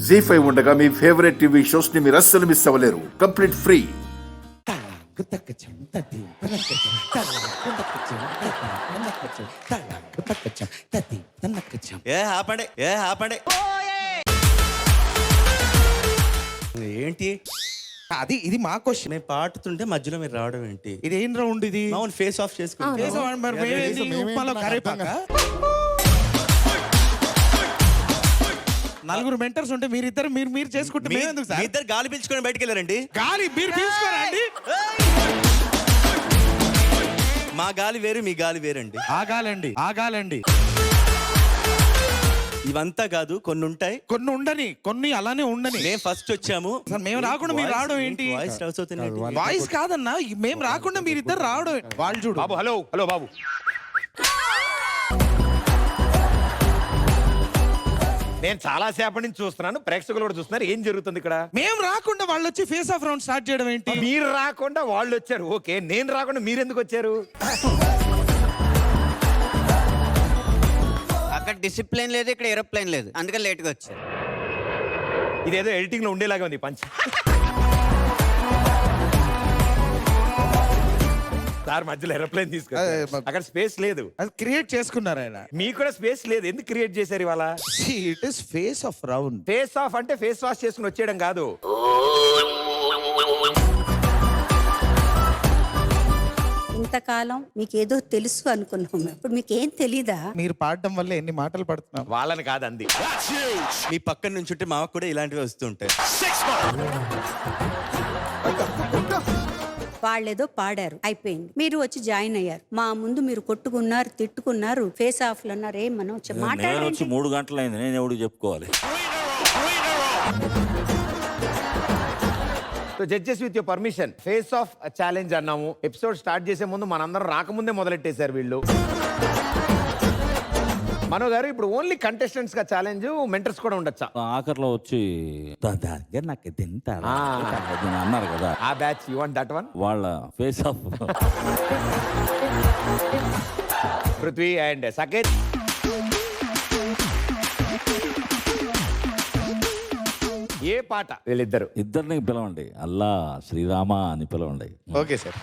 జీ5 ఉండగా మీ favourite TV shows ని మీరు అస్సలు మిస్ అవ్వలేరు. Complete free. ఏంటి అది ఇది మా క్వశ్చన్. మేము పాడుతుంటే మధ్యలో మీరు రావడం ఏంటి? ఇది ఏం రౌండ్ ఇది? అవును, ఫేస్ ఆఫ్ చేసుకుంటాం. మరి మేమేంది ఈ ఉప్మాలో కరేపాక? నలుగురు మెంటర్స్ ఉంటే మీరిద్దరు మీరు చేసుకుంటే మేమెందుకు సార్? ఇద్దరు గాలి పీల్చుకొని బయటకు వెళ్ళారండి. గాలి మీరు పీల్చుకోరండి. మా గాలి వేరు, మీ గాలి వేరండి. ఆగాలండి. ఇవంతా కాదు, కొన్ని ఉంటాయి. కొన్ని ఉండని, కొన్ని అలానే ఉండని. మేము ఫస్ట్ వచ్చాము, మేము రాకుండా మీరు రావడం ఏంటి? వాయిస్ కాదన్నా, మేము రాకుండా మీరిద్దరు రావడం. వాళ్ళు చూడు బాబు. హలో బాబు. నేను చాలా సేపటి నుంచి చూస్తున్నాను, ప్రేక్షకులు కూడా చూస్తున్నారు. ఏం జరుగుతుంది ఇక్కడ? మేము రాకుండా వాళ్ళు వచ్చి ఫేస్ ఆఫ్ రౌండ్ స్టార్ట్ చేయడం ఏంటి? మీరు రాకుండా వాళ్ళు వచ్చారు, ఓకే. నేను రాకుండా మీరు ఎందుకు వచ్చారు? అక్కడ డిసిప్లిన్ లేదు, ఇక్కడ ఏరోప్లేన్ లేదు, అందుకని లేట్గా వచ్చారు. ఇదేదో ఎడిటింగ్ లో ఉండేలాగా ఉంది పంచ్. సార్ మధ్యలో ఏరోప్లేన్ తీసుకొచ్చారు, అక్కడ స్పేస్ లేదు. అది క్రియేట్ చేసుకున్నారు ఆయన. మీకు కూడా స్పేస్ లేదు, ఎందుకు క్రియేట్ చేశారు ఇవాళ? It is face of round. Face of అంటే ఫేస్ వాష్ చేసుకుని వచ్చేయడం కాదు. ఇంతకాలం మీకేదో తెలుసు అనుకున్నాం, ఇప్పుడు మీకేం తెలీదా? మీరు పాడడం వల్ల ఎన్ని మాటలు పడుతున్నాం. వాళ్ళని కాదు అంది. మీ పక్కన నుంచి ఉంటే మాకు కూడా ఇలాంటివి వస్తుంటాయి. వాళ్ళేదో పాడారు, అయిపోయింది. మీరు వచ్చి జాయిన్ అయ్యారు. మా ముందు మీరు కొట్టుకున్నారు, తిట్టుకున్నారు, ఫేస్ ఆఫ్ లో అన్నారు. ఏం మనం వచ్చి 3 గంటలైంది, నేను ఎవడు చెప్పుకోవాలి? So judges with your permission, face of challenge అన్నాము. ఎపిసోడ్ స్టార్ట్ చేసే ముందు మనందరం రాకముందే మొదలెట్టేశారు వీళ్ళు. మనో గారు, ఇప్పుడు ఓన్లీ కంటెస్టెంట్స్ గా ఛాలెంజ్, మెంటర్స్ కూడా ఉండొచ్చా? ఆఖర్లో వచ్చి నాకు అన్నారు కదా, ఆ batch you want that one? వాళ్ళ ఫేస్ ఆఫ్ పృథ్వీ అండ్ సకేత్. ఏ పాట? వీళ్ళిద్దరు ఇద్దరిని పిలవండి, అల్లా శ్రీరామ అని పిలవండి. Okay sir.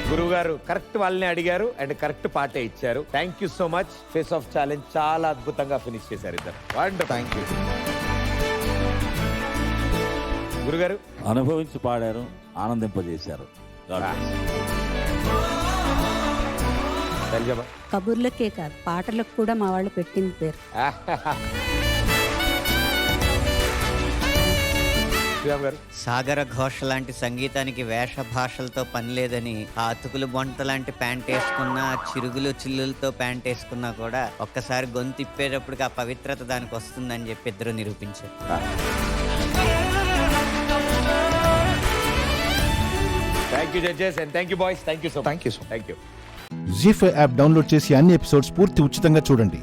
గురువు గారు కరెక్ట్ వాళ్ళని అడిగారు అండ్ కరెక్ట్ పాటే ఇచ్చారు. Thank you so much. Face of challenge చాలా అద్భుతంగా ఫినిష్ చేశారు ఇద్దరు. వండర్ఫుల్. థ్యాంక్ యూ గురుగారు. అనుభవించి పాడారు, ఆనందింపజేశారు. కబుర్లకే కాదు, పాటలకు కూడా మా వాళ్ళు పెట్టింది పేరు. సాగర ఘోష లాంటి సంగీతానికి వేష భాషలతో పని లేదని, ఆ అతుకులు బొంట లాంటి ప్యాంట్ వేసుకున్నా, చిరుగులు చిల్లులతో ప్యాంట్ వేసుకున్నా కూడా ఒక్కసారి గొంతు తిప్పేటప్పటికి ఆ పవిత్రత దానికి వస్తుందని చెప్పి ఇద్దరు నిరూపించారు. Thank you judges and thank you boys. Thank you so much. Thank you. Thank you. Zee five app download చేసి అన్ని ఎపిసోడ్స్ పూర్తి ఉచితంగా చూడండి.